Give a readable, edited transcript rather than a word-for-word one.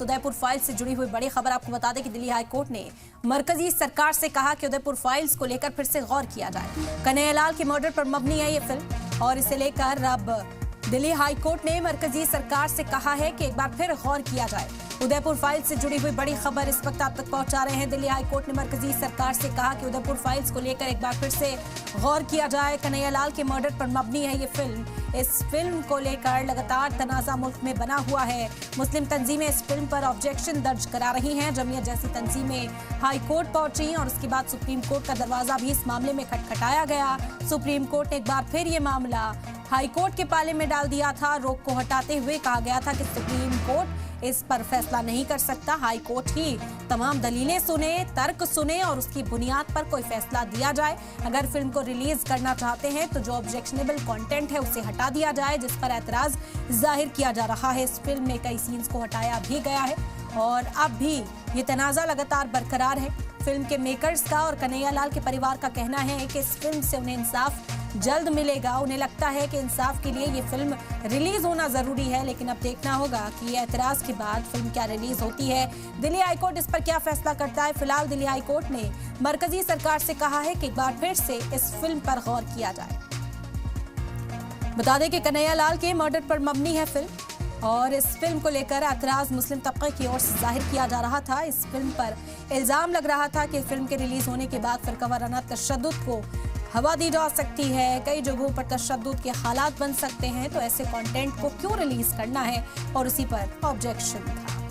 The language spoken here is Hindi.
उदयपुर फाइल्स से जुड़ी हुई बड़ी खबर आपको बता दें कि दिल्ली हाई कोर्ट ने मरकजी सरकार से कहा कि उदयपुर फाइल्स को लेकर फिर से गौर किया जाए। कन्हैयालाल के मर्डर पर मबनी है ये फिल्म और इसे लेकर अब दिल्ली हाई कोर्ट ने मरकजी सरकार से कहा है कि एक बार फिर गौर किया जाए। उदयपुर फाइल्स से जुड़ी हुई बड़ी खबर इस वक्त आप तक पहुंचा रहे हैं। दिल्ली हाई कोर्ट ने मरकजी सरकार से कहा कि उदयपुर फाइल्स को लेकर एक बार फिर से गौर किया जाए। कन्हैयालाल के मर्डर पर मबनी है ये फिल्म। इस फिल्म को लेकर लगातार तनाजा मुल्क में बना हुआ है। मुस्लिम तंजीमें इस फिल्म पर ऑब्जेक्शन दर्ज करा रही हैं। जमीयत जैसी तंजीमें हाई कोर्ट पहुंची और उसके बाद सुप्रीम कोर्ट का दरवाजा भी इस मामले में खटखटाया गया। सुप्रीम कोर्ट ने एक बार फिर ये मामला हाई कोर्ट के पाले में डाल दिया था। रोक को हटाते हुए कहा गया था कि सुप्रीम कोर्ट इस पर फैसला नहीं कर सकता। हाई कोर्ट ही तमाम दलीलें सुने, तर्क सुने और उसकी बुनियाद पर कोई फैसला दिया जाए। अगर फिल्म को रिलीज करना चाहते हैं तो जो ऑब्जेक्शनेबल कंटेंट है उसे हटा दिया जाए, जिस पर एतराज जाहिर किया जा रहा है। इस फिल्म में कई सीन्स को हटाया भी गया है और अब भी ये तनाजा लगातार बरकरार है। फिल्म के मेकर्स का और कन्हैयालाल के परिवार का कहना है कि इस फिल्म से उन्हें इंसाफ जल्द मिलेगा। उन्हें लगता है कि इंसाफ के लिए ये फिल्म रिलीज होना जरूरी है, लेकिन अब देखना होगा कि ये एतराज के बाद फिल्म क्या रिलीज होती है। दिल्ली हाई कोर्ट इस पर क्या फैसला करता है। फिलहाल दिल्ली हाई कोर्ट ने मरकजी सरकार से कहा है कि एक बार फिर से इस फिल्म पर गौर किया जाए। बता दें कि कन्हैयालाल के मर्डर पर मबनी है फिल्म और इस फिल्म को लेकर एतराज मुस्लिम तबके की ओर से जाहिर किया जा रहा था। इस फिल्म पर इल्जाम लग रहा था कि फिल्म के रिलीज होने के बाद फिरका वाराना तशद्दुद को हवा दी जा सकती है, कई जगहों पर तशद्दुद के हालात बन सकते हैं, तो ऐसे कंटेंट को क्यों रिलीज करना है और उसी पर ऑब्जेक्शन था।